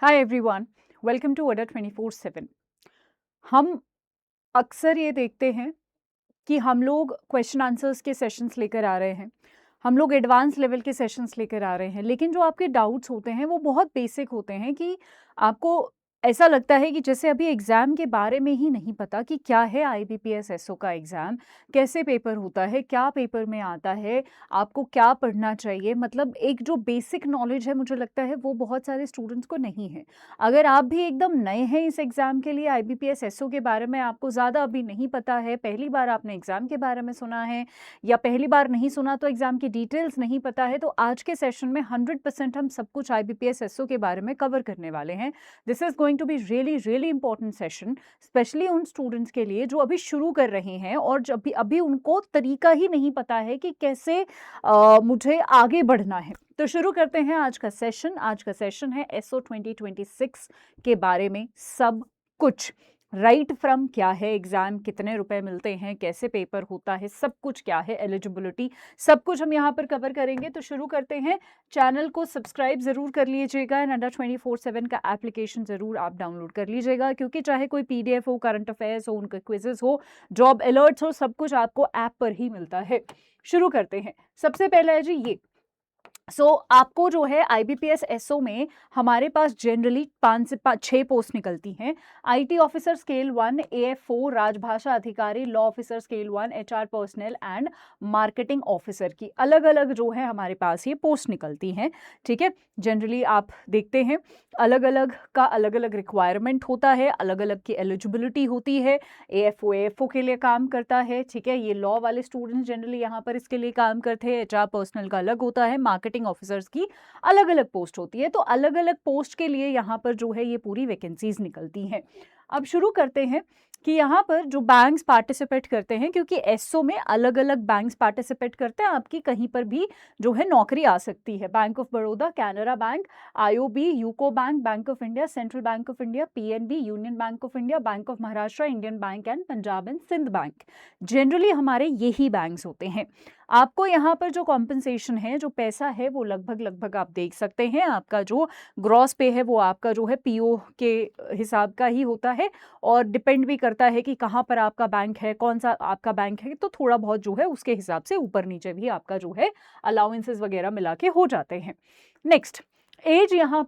Hi everyone, welcome to Adda 24/7। हम अक्सर ये देखते हैं कि हम लोग क्वेश्चन आंसर्स के सेशंस लेकर आ रहे हैं, हम लोग एडवांस लेवल के सेशंस लेकर आ रहे हैं, लेकिन जो आपके डाउट्स होते हैं वो बहुत बेसिक होते हैं कि आपको ऐसा लगता है कि जैसे अभी एग्ज़ाम के बारे में ही नहीं पता कि क्या है आईबीपीएस एसओ का एग्ज़ाम, कैसे पेपर होता है, क्या पेपर में आता है, आपको क्या पढ़ना चाहिए। मतलब एक जो बेसिक नॉलेज है मुझे लगता है वो बहुत सारे स्टूडेंट्स को नहीं है। अगर आप भी एकदम नए हैं इस एग्ज़ाम के लिए, आईबीपीएस एसओ के बारे में आपको ज़्यादा अभी नहीं पता है, पहली बार आपने एग्ज़ाम के बारे में सुना है या पहली बार नहीं सुना तो एग्ज़ाम की डिटेल्स नहीं पता है, तो आज के सेशन में 100% हम सब कुछ आईबीपीएस एसओ के बारे में कवर करने वाले हैं। This is going to be really important session, specially उन स्टूडेंट्स के लिए जो अभी शुरू कर रहे हैं और जब भी अभी उनको तरीका ही नहीं पता है कि कैसे मुझे आगे बढ़ना है। तो शुरू करते हैं आज का सेशन। आज का सेशन है एसओ 2026 के बारे में सब कुछ। राइट फ्रॉम क्या है एग्जाम, कितने रुपए मिलते हैं, कैसे पेपर होता है, सब कुछ क्या है, एलिजिबिलिटी, सब कुछ हम यहाँ पर कवर करेंगे। तो शुरू करते हैं। चैनल को सब्सक्राइब जरूर कर लीजिएगा एंड अडा 24/7 का एप्लीकेशन जरूर आप डाउनलोड कर लीजिएगा, क्योंकि चाहे कोई पीडीएफ हो, करंट अफेयर्स हो, उनके क्विजेस हो, जॉब अलर्ट्स हो, सब कुछ आपको ऐप पर ही मिलता है। शुरू करते हैं। सबसे पहला है जी ये। आपको जो है आईबीपीएस एसओ में हमारे पास जनरली 5 से 6 पोस्ट निकलती हैं। आईटी ऑफिसर स्केल 1, एएफ4, राजभाषा अधिकारी, law officer scale 1, HR personal and marketing officer की अलग अलग जो है हमारे पास ये पोस्ट निकलती हैं। ठीक है, जनरली आप देखते हैं अलग अलग का अलग अलग रिक्वायरमेंट होता है, अलग अलग की एलिजिबिलिटी होती है। एएफओ के लिए काम करता है। ठीक है, ये लॉ वाले स्टूडेंट्स जनरली यहाँ पर इसके लिए काम करते हैं। एचआर पर्सनल का अलग होता है, मार्केटिंग ऑफिसर्स की अलग अलग पोस्ट होती है। तो अलग अलग पोस्ट के लिए यहाँ पर जो है ये पूरी वैकेंसीज निकलती हैं। अब शुरू करते हैं कि यहाँ पर जो बैंक्स पार्टिसिपेट करते हैं, क्योंकि एसओ में अलग अलग बैंक्स पार्टिसिपेट करते हैं, आपकी कहीं पर भी जो है नौकरी आ सकती है। Bank of Baroda, Canara bank, IOB, UCO bank, bank of India, central bank of India, PNB, union bank of India, bank of Maharashtra, Indian bank and Punjab and Sindh bank, generally हमारे यही बैंक्स होते हैं। आपको यहाँ पर जो कॉम्पनसेशन है, जो पैसा है, वो लगभग आप देख सकते हैं, आपका जो ग्रॉस पे है वो आपका जो है पीओ के हिसाब का ही होता है और डिपेंड भी करता है कि कहाँ पर आपका बैंक है, कौन सा आपका बैंक है। तो थोड़ा बहुत जो है उसके हिसाब से ऊपर नीचे भी आपका जो है अलाउंसेस वगैरह मिला के हो जाते हैं। नेक्स्ट, एज यहाँ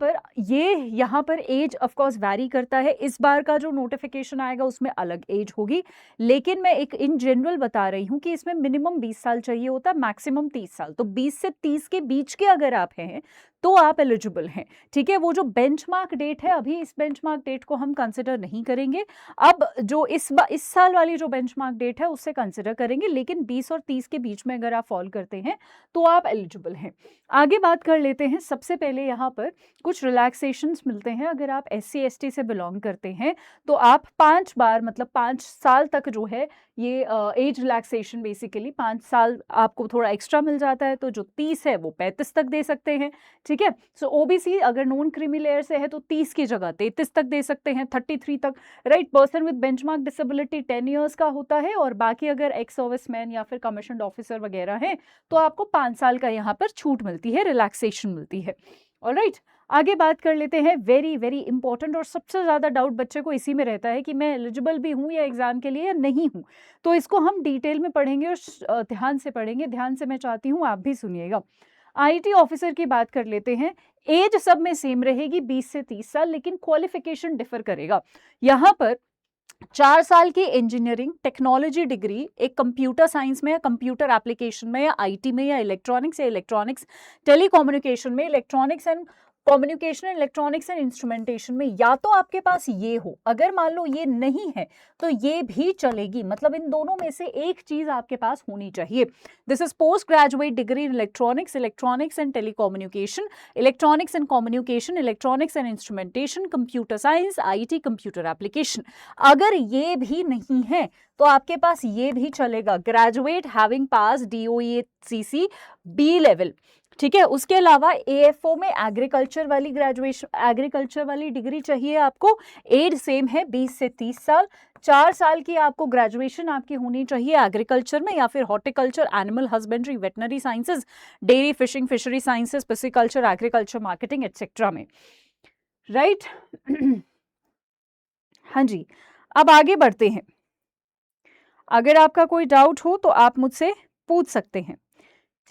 पर एज ऑफ कोर्स वैरी करता है। इस बार का जो नोटिफिकेशन आएगा उसमें अलग एज होगी, लेकिन मैं एक इन जनरल बता रही हूँ कि इसमें मिनिमम 20 साल चाहिए होता है, मैक्सिमम 30 साल। तो 20 से 30 के बीच के अगर आप हैं तो आप एलिजिबल हैं। ठीक है, वो जो बेंचमार्क डेट है, अभी इस बेंचमार्क डेट को हम कंसिडर नहीं करेंगे। अब जो इस साल वाली जो बेंचमार्क डेट है उससे कंसिडर करेंगे, लेकिन 20 और 30 के बीच में अगर आप फॉल करते हैं तो आप एलिजिबल हैं। आगे बात कर लेते हैं। सबसे पहले यहाँ पर कुछ रिलैक्सेशंस मिलते हैं। अगर आप SC ST से बिलोंग करते हैं तो आप 5 बार, मतलब 5 साल तक जो है ये एज रिलैक्सेशन, बेसिकली 5 साल आपको थोड़ा एक्स्ट्रा मिल जाता है। तो जो 30 है वो 35 तक दे सकते हैं। ठीक है, सो ओबीसी अगर नॉन क्रीमी लेयर से है तो 30 की जगह 33 तक दे सकते हैं, 33 तक। Right, person with benchmark disability 10 years का होता है, और बाकी अगर एक्स सर्विसमैन या फिर कमीशन्ड ऑफिसर वगैरह है तो आपको 5 साल का यहाँ पर छूट मिलती है, रिलैक्सेशन मिलती है। ऑलराइट, आगे बात कर लेते हैं। वेरी इंपॉर्टेंट और सबसे ज़्यादा डाउट बच्चे को इसी में रहता है कि मैं एलिजिबल भी हूँ या एग्जाम के लिए या नहीं हूँ। तो इसको हम डिटेल में पढ़ेंगे और ध्यान से पढ़ेंगे। ध्यान से मैं चाहती हूँ आप भी सुनिएगा। आईटी ऑफिसर की बात कर लेते हैं। एज सब में सेम रहेगी, 20 से 30 साल, लेकिन क्वालिफिकेशन डिफर करेगा। यहाँ पर 4 साल की इंजीनियरिंग टेक्नोलॉजी डिग्री, एक कंप्यूटर साइंस में या कंप्यूटर एप्लीकेशन में या आईटी में या इलेक्ट्रॉनिक्स टेलीकम्युनिकेशन में, electronics and communication, electronics and instrumentation में, या तो आपके पास ये हो। अगर मान लो ये नहीं है तो ये भी चलेगी, मतलब इन दोनों में से एक चीज आपके पास होनी चाहिए। This is post graduate degree in electronics and telecommunication, electronics and communication, electronics and instrumentation, computer science, IT, computer application. अगर ये भी नहीं है तो आपके पास ये भी चलेगा, ग्रेजुएट हैविंग पास DOECC B लेवल। ठीक है, उसके अलावा AFO में एग्रीकल्चर वाली डिग्री चाहिए आपको। एज सेम है, 20 से 30 साल। 4 साल की आपको ग्रेजुएशन आपकी होनी चाहिए एग्रीकल्चर में या फिर horticulture, animal husbandry, veterinary sciences, dairy, fishing, fishery sciences, pisciculture, agriculture, marketing etcetera में। राइट। हाँ जी, अब आगे बढ़ते हैं। अगर आपका कोई डाउट हो तो आप मुझसे पूछ सकते हैं,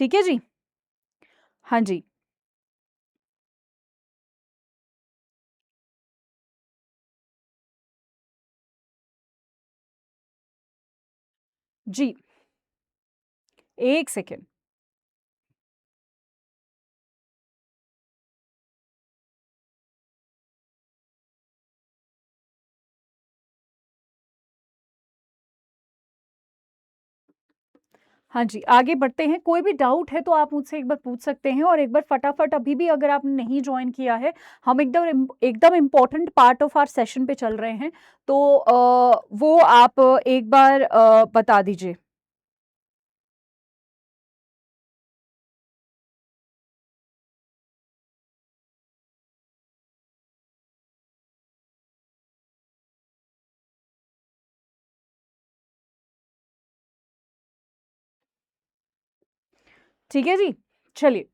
ठीक है जी। हाँ जी, जी, एक सेकेंड। हाँ जी, आगे बढ़ते हैं। कोई भी डाउट है तो आप मुझसे एक बार पूछ सकते हैं, और एक बार फटाफट अभी भी अगर आपने नहीं जॉइन किया है, हम एकदम important part of our session पे चल रहे हैं, तो वो आप एक बार बता दीजिए। ठीक है जी, चलिए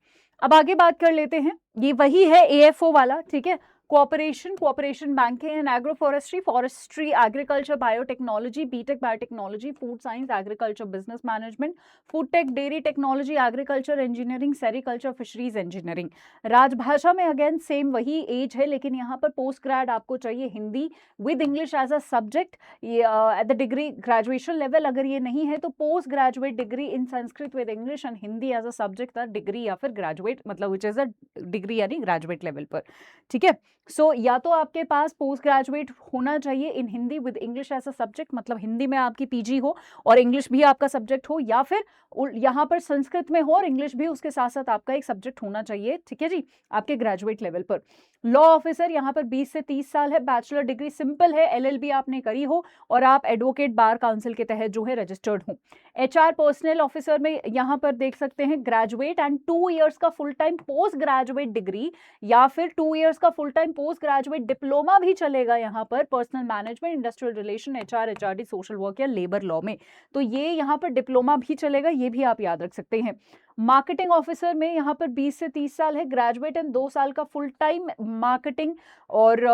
अब आगे बात कर लेते हैं। ये वही है एएफओ वाला, ठीक है। Cooperation banking and agro forestry, forestry agriculture biotechnology, BTech biotechnology, food science agriculture business management, food tech dairy technology agriculture engineering, sericulture fisheries engineering. राजभाषा में अगेन सेम वही एज है, लेकिन यहाँ पर पोस्ट ग्रेड आपको चाहिए Hindi with English as a subject at the degree graduation level. अगर ये नहीं है तो post graduate degree in Sanskrit with English and Hindi as a subject, degree या फिर ग्रेजुएट, मतलब विच इज अ डिग्री यानी ग्रेजुएट लेवल पर, ठीक है। सो या तो आपके पास पोस्ट ग्रेजुएट होना चाहिए in Hindi with English as a subject, मतलब हिंदी में आपकी पीजी हो और इंग्लिश भी आपका सब्जेक्ट हो, या फिर यहाँ पर संस्कृत में हो और इंग्लिश भी उसके साथ साथ आपका एक सब्जेक्ट होना चाहिए, ठीक है जी, आपके ग्रेजुएट लेवल पर। लॉ ऑफिसर यहाँ पर 20 से 30 साल है, बैचलर डिग्री सिंपल है, एलएलबी आपने करी हो और आप एडवोकेट बार काउंसिल के तहत जो है रजिस्टर्ड हो। एचआर पर्सनल ऑफिसर में यहाँ पर देख सकते हैं ग्रेजुएट एंड 2 इयर्स का full time post graduate degree, या फिर 2 इयर्स का full time post graduate diploma भी चलेगा यहाँ पर, personal management, industrial relation, HR, HRD, social work या लेबर लॉ में, तो ये यहाँ पर डिप्लोमा भी चलेगा, ये भी आप याद रख सकते हैं। मार्केटिंग ऑफिसर में यहाँ पर 20 से 30 साल है, ग्रेजुएट एंड 2 साल का फुल टाइम मार्केटिंग, और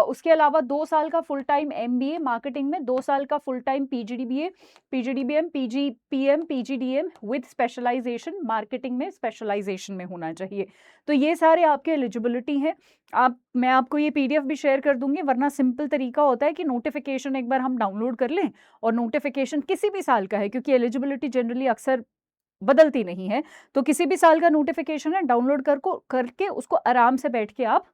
उसके अलावा 2 साल का फुल टाइम एमबीए मार्केटिंग में, 2 साल का full time PGDBA, PGDBM, PGPM, PGDM with specialisation, marketing में स्पेशलाइजेशन में होना चाहिए। तो ये सारे आपके एलिजिबिलिटी हैं। मैं आपको ये पीडीएफ भी शेयर कर दूंगी, वरना सिंपल तरीका होता है कि नोटिफिकेशन एक बार हम डाउनलोड कर लें, और नोटिफिकेशन किसी भी साल का है क्योंकि एलिजिबिलिटी जनरली अक्सर बदलती नहीं है, तो किसी भी साल का नोटिफिकेशन है, डाउनलोड करके उसको आराम से बैठ के आप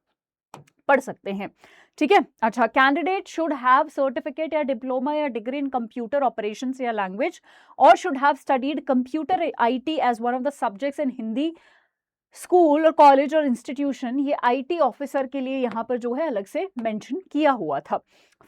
पढ़ सकते हैं, ठीक है। अच्छा, कैंडिडेट शुड हैव सर्टिफिकेट या डिप्लोमा या डिग्री इन कंप्यूटर ऑपरेशंस या लैंग्वेज, और should have studied computer IT as one of the subjects in Hindi school और कॉलेज और इंस्टीट्यूशन। ये आईटी ऑफिसर के लिए यहाँ पर जो है अलग से मेंशन किया हुआ था।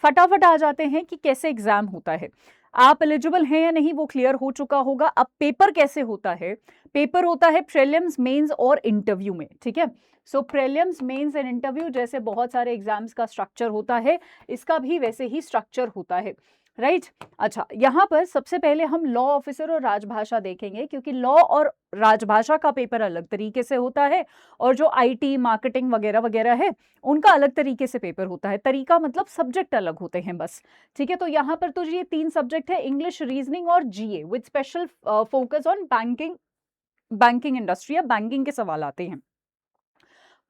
फटाफट आ जाते हैं कि कैसे एग्जाम होता है। आप एलिजिबल हैं या नहीं वो क्लियर हो चुका होगा। अब पेपर कैसे होता है? पेपर होता है प्रीलिम्स, मेंस और इंटरव्यू में, ठीक है। सो प्रीलिम्स, मेंस एंड इंटरव्यू जैसे बहुत सारे एग्जाम्स का स्ट्रक्चर होता है, इसका भी वैसे ही स्ट्रक्चर होता है, राइट। अच्छा, यहाँ पर सबसे पहले हम लॉ ऑफिसर और राजभाषा देखेंगे, क्योंकि लॉ और राजभाषा का पेपर अलग तरीके से होता है, और जो आईटी, मार्केटिंग वगैरह वगैरह है उनका अलग तरीके से पेपर होता है। तरीका मतलब सब्जेक्ट अलग होते हैं बस, ठीक है। तो यहाँ पर तो ये 3 सब्जेक्ट है, इंग्लिश, रीजनिंग और GA with special focus on banking industry या बैंकिंग के सवाल आते हैं।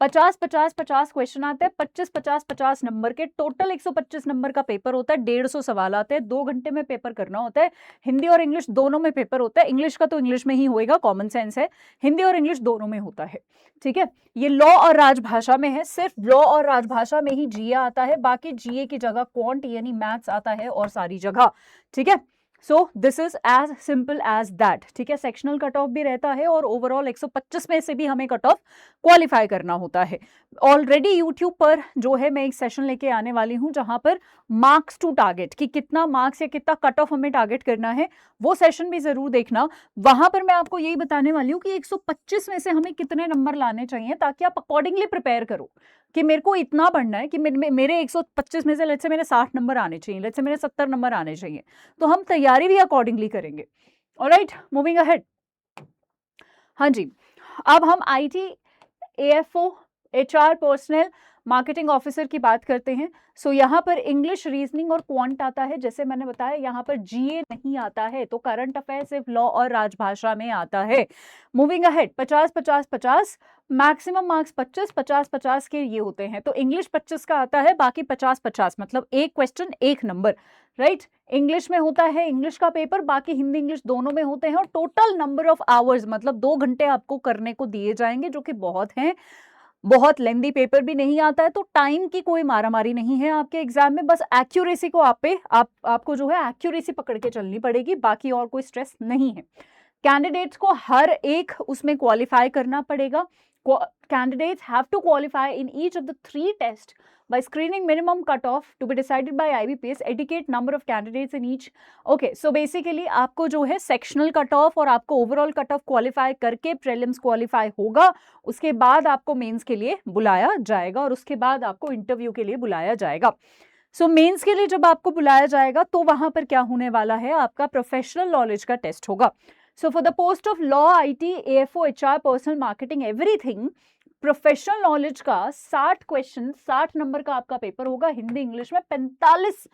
50-50-50 क्वेश्चन आते हैं, 25-50-50 नंबर के, टोटल 125 नंबर का पेपर होता है, 150 सवाल आते हैं, 2 घंटे में पेपर करना होता है। हिंदी और इंग्लिश दोनों में पेपर होता है, इंग्लिश का तो इंग्लिश में ही होएगा, कॉमन सेंस है, हिंदी और इंग्लिश दोनों में होता है, ठीक है। ये लॉ और राजभाषा में है, सिर्फ लॉ और राजभाषा में ही जीए आता है, बाकी जीए की जगह क्वांट यानी मैथ्स आता है और सारी जगह, ठीक है। So this is as simple as that, ठीक है। सेक्शनल कट ऑफ भी रहता है, और ओवरऑल 125 में से भी हमें कट ऑफ क्वालिफाई करना होता है। ऑलरेडी यूट्यूब पर जो है मैं एक सेशन लेके आने वाली हूं, जहां पर मार्क्स टू टारगेट, कि कितना मार्क्स या कितना कट ऑफ हमें टारगेट करना है, वो सेशन भी जरूर देखना। वहां पर मैं आपको यही बताने वाली हूँ कि 125 में से हमें कितने नंबर लाने चाहिए, ताकि आप अकॉर्डिंगली प्रिपेयर करो कि मेरे को इतना पढ़ना है कि मेरे 125 में से लेट्स से मेरे 60 नंबर आने चाहिए, लेट्स से मेरे 70 नंबर आने चाहिए, तो हम तैयारी भी अकॉर्डिंगली करेंगे। Alright, moving ahead. हाँ जी, अब हम IT, AFO, HR personal, marketing officer की बात करते हैं, सो यहाँ पर इंग्लिश, रीजनिंग और क्वांट आता है। जैसे मैंने बताया यहाँ पर जीए नहीं आता है, तो करंट अफेयर सिर्फ लॉ और राजभाषा में आता है। मूविंग अहेड, 50 50 50, मैक्सिमम मार्क्स 25 50 50 के ये होते हैं। तो इंग्लिश 25 का आता है, बाकी 50 50, मतलब एक क्वेश्चन एक नंबर, राइट। इंग्लिश में होता है इंग्लिश का पेपर, बाकी हिंदी इंग्लिश दोनों में होते हैं। और टोटल नंबर ऑफ आवर्स, मतलब 2 घंटे आपको करने को दिए जाएंगे, जो कि बहुत हैं। बहुत लेंदी पेपर भी नहीं आता है, तो टाइम की कोई मारामारी नहीं है आपके एग्जाम में। बस एक्यूरेसी को आपको जो है एक्यूरेसी पकड़ के चलनी पड़ेगी, बाकी और कोई स्ट्रेस नहीं है। कैंडिडेट्स को हर एक उसमें क्वालिफाई करना पड़ेगा। Candidates have to qualify in each of the 3 tests by screening minimum cutoff to be decided by IBPS, educate number of candidates in each. Okay, so basically आपको जो है सेक्शनल कट ऑफ और आपको overall cut off qualify करके prelims qualify होगा, उसके बाद आपको मेंस के लिए बुलाया जाएगा और उसके बाद आपको इंटरव्यू के लिए बुलाया जाएगा। सो मेंस के लिए जब आपको बुलाया जाएगा तो वहां पर क्या होने वाला है, आपका प्रोफेशनल नॉलेज का टेस्ट होगा। So for the post of law, IT, AFO, HR, personal marketing, everything, professional knowledge का 60 क्वेश्चन, 60 नंबर का आपका पेपर होगा। हिंदी इंग्लिश में 45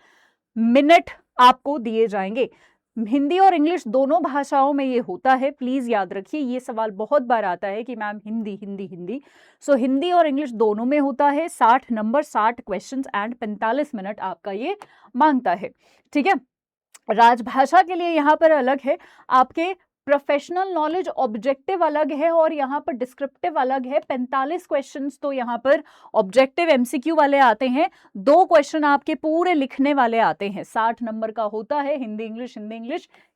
मिनट आपको दिए जाएंगे। हिंदी और इंग्लिश दोनों भाषाओं में ये होता है, प्लीज याद रखिए। ये सवाल बहुत बार आता है कि मैम हिंदी हिंदी हिंदी, सो हिंदी और इंग्लिश दोनों में होता है। 60 नंबर, 60 क्वेश्चंस एंड 45 मिनट आपका ये मांगता है, ठीक है। राजभाषा के लिए यहाँ पर अलग है, आपके प्रोफेशनल नॉलेज ऑब्जेक्टिव अलग है और यहाँ पर डिस्क्रिप्टिव अलग है। 45 क्वेश्चंस तो यहाँ पर ऑब्जेक्टिव एमसीक्यू वाले आते हैं, 2 क्वेश्चन आपके पूरे लिखने वाले आते हैं। 60 नंबर का होता है हिंदी इंग्लिश,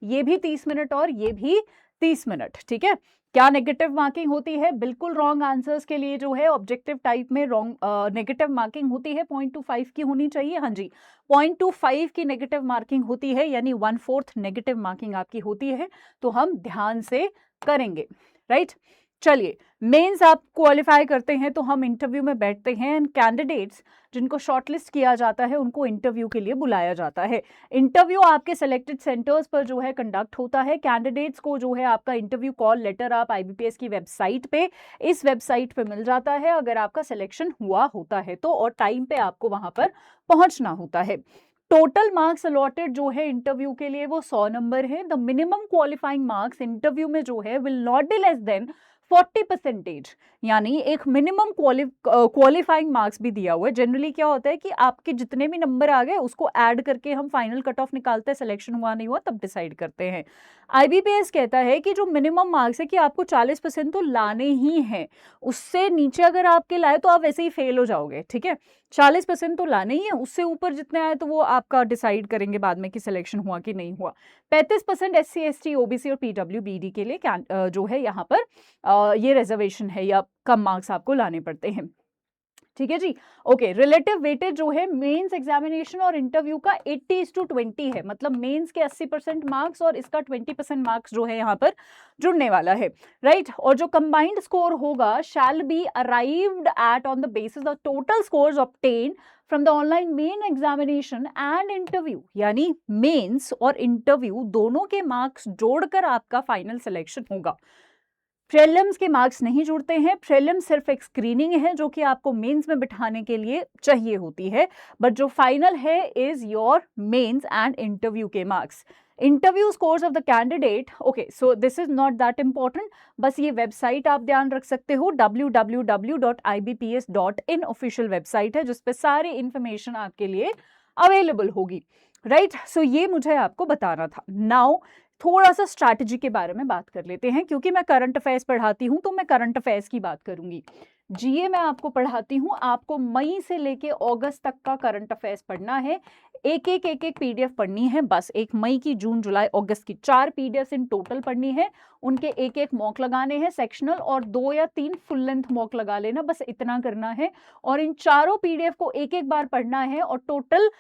ये भी 30 मिनट और ये भी 30 मिनट, ठीक है। क्या नेगेटिव मार्किंग होती है, बिल्कुल रॉन्ग आंसर्स के लिए जो है ऑब्जेक्टिव टाइप में रॉन्ग नेगेटिव मार्किंग होती है, 0.25 की होनी चाहिए। हाँ जी, 0.25 की नेगेटिव मार्किंग होती है, यानी 1/4 नेगेटिव मार्किंग आपकी होती है। तो हम ध्यान से करेंगे, राइट। चलिए, मेंस आप क्वालिफाई करते हैं तो हम इंटरव्यू में बैठते हैं एंड कैंडिडेट्स जिनको शॉर्टलिस्ट किया जाता है उनको इंटरव्यू के लिए बुलाया जाता है। इंटरव्यू आपके सिलेक्टेड सेंटर्स पर जो है कंडक्ट होता है। कैंडिडेट्स को जो है आपका इंटरव्यू कॉल लेटर आप IBPS की वेबसाइट पे, इस वेबसाइट पे मिल जाता है अगर आपका सिलेक्शन हुआ होता है तो, और टाइम पे आपको वहां पर पहुंचना होता है। टोटल मार्क्स अलॉटेड जो है इंटरव्यू के लिए वो 100 नंबर है। The minimum qualifying marks interview में जो है will not be less than 40%, यानी एक मिनिमम क्वालिफाइंग मार्क्स भी दिया हुआ है। जनरली क्या होता है कि आपके जितने भी नंबर आ गए उसको ऐड करके हम फाइनल कट ऑफ निकालते हैं, सिलेक्शन हुआ नहीं हुआ तब डिसाइड करते हैं। IBPS कहता है कि जो मिनिमम मार्क्स है कि आपको 40% तो लाने ही हैं, उससे नीचे अगर आपके लाए तो आप वैसे ही फेल हो जाओगे, ठीक है। 40% तो लाने ही है, उससे ऊपर जितने आए तो वो आपका डिसाइड करेंगे बाद में कि सिलेक्शन हुआ कि नहीं हुआ। 35% SC ST OBC और PWBD के लिए जो है यहाँ पर ये रिजर्वेशन है या कम मार्क्स आपको लाने पड़ते हैं, ठीक है जी। ओके, रिलेटिव वेटेज जो है मेंस एग्जामिनेशन और इंटरव्यू का 80:20 है, मतलब मेंस के 80% मार्क्स और इसका 20% मार्क्स जो है यहाँ पर जुड़ने वाला है, राइट। और जो कंबाइंड स्कोर होगा shall be arrived at on the basis the total scores obtained from the online main examination and interview, यानी मेंस और इंटरव्यू दोनों के मार्क्स जोड़कर आपका फाइनल सिलेक्शन होगा। प्रीलिम्स के मार्क्स नहीं जुड़ते हैं, प्रीलिम्स सिर्फ एक स्क्रीनिंग है जो कि आपको मेंस में बिठाने के लिए चाहिए होती है, बट जो फाइनल है is your mains and interview के मार्क्स। Interview scores of the candidate, okay, so this is not that important, बस ये वेबसाइट आप ध्यान रख सकते हो, www.ibps.in ऑफिशियल वेबसाइट है जिसपे सारी इंफॉर्मेशन आपके लिए अवेलेबल होगी, राइट। सो ये मुझे आपको बताना था। नाउ थोड़ा सा स्ट्रैटेजी के बारे में बात कर लेते हैं, क्योंकि मैं करंट अफेयर्स पढ़ाती हूं तो मैं करंट अफेयर्स की बात करूंगी। जीए में आपको पढ़ाती हूं, आपको मई से लेके अगस्त तक का करंट अफेयर्स पढ़ना है। एक एक PDF पढ़नी है, बस एक मई की, जून जुलाई अगस्त की 4 PDFs इन टोटल पढ़नी है। उनके एक मॉक लगाने हैं सेक्शनल, और 2 या 3 फुल लेंथ मॉक लगा लेना, बस इतना करना है। और इन चारों PDF को एक बार पढ़ना है और टोटल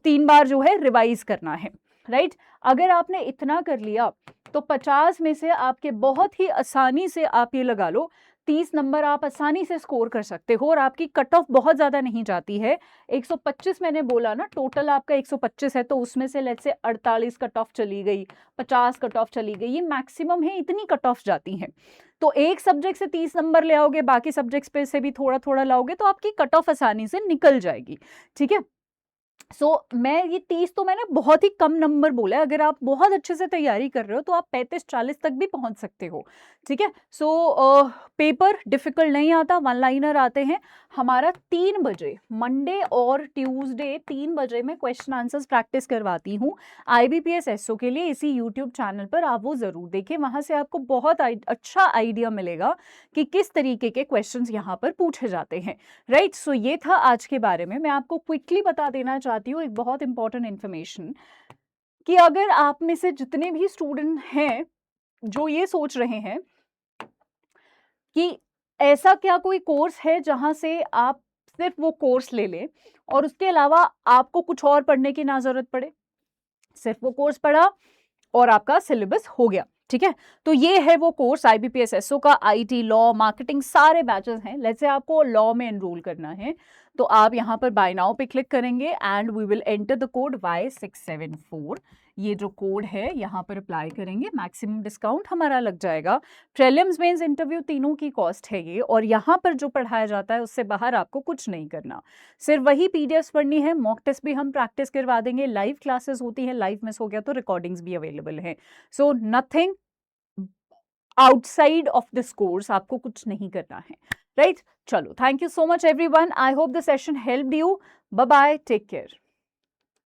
3 बार जो है रिवाइज करना है, राइट। अगर आपने इतना कर लिया तो 50 में से आपके बहुत ही आसानी से आप ये लगा लो 30 नंबर आप आसानी से स्कोर कर सकते हो और आपकी कट ऑफ बहुत ज़्यादा नहीं जाती है। 125 मैंने बोला ना, टोटल आपका 125 है, तो उसमें से लेट्स से 48 कट ऑफ चली गई, 50 कट ऑफ चली गई, ये मैक्सिमम है, इतनी कट ऑफ जाती हैं। तो एक सब्जेक्ट से 30 नंबर ले आओगे, बाकी सब्जेक्ट्स पे से भी थोड़ा थोड़ा लाओगे तो आपकी कट ऑफ आसानी से निकल जाएगी। ठीक है, मैं ये 30 तो मैंने बहुत ही कम नंबर बोला है। अगर आप बहुत अच्छे से तैयारी कर रहे हो तो आप 35-40 तक भी पहुंच सकते हो। ठीक है, पेपर डिफिकल्ट नहीं आता, वन लाइनर आते हैं। हमारा 3 बजे मंडे और ट्यूसडे 3 बजे मैं क्वेश्चन आंसर्स प्रैक्टिस करवाती हूँ IBPS SO के लिए। इसी यूट्यूब चैनल पर आप वो ज़रूर देखें, वहाँ से आपको बहुत अच्छा आइडिया मिलेगा कि किस तरीके के क्वेश्चन यहाँ पर पूछे जाते हैं। राइट, सो ये था आज के बारे में। मैं आपको क्विकली बता देना चाहती हूँ एक बहुत इंपॉर्टेंट इन्फॉर्मेशन, कि अगर आप में से जितने भी स्टूडेंट हैं जो ये सोच रहे हैं कि ऐसा क्या कोई कोर्स है जहां से आप सिर्फ वो कोर्स ले लें और उसके अलावा आपको कुछ और पढ़ने की ना जरूरत पड़े, सिर्फ वो कोर्स पढ़ा और आपका सिलेबस हो गया। ठीक है, तो ये है वो कोर्स IBPS SO का। IT, लॉ, मार्केटिंग, सारे बैचेस हैं। लेट्स से आपको लॉ में एनरोल करना है तो आप यहाँ पर बाय नाउ पे क्लिक करेंगे and we will enter the code Y674। ये जो कोड है यहाँ पर अप्लाई करेंगे, मैक्सिमम डिस्काउंट हमारा लग जाएगा। प्रीलिम्स, मेंस, इंटरव्यू तीनों की कॉस्ट है ये, और यहाँ पर जो पढ़ाया जाता है उससे बाहर आपको कुछ नहीं करना, सिर्फ वही PDFs पढ़नी है। मॉक टेस्ट भी हम प्रैक्टिस करवा देंगे, लाइव क्लासेस होती है, लाइव मिस हो गया तो रिकॉर्डिंग्स भी अवेलेबल है। So nothing outside of this course, आपको कुछ नहीं करना है। राइट, चलो, thank you so much everyone. I hope the session helped you. Bye bye, take care.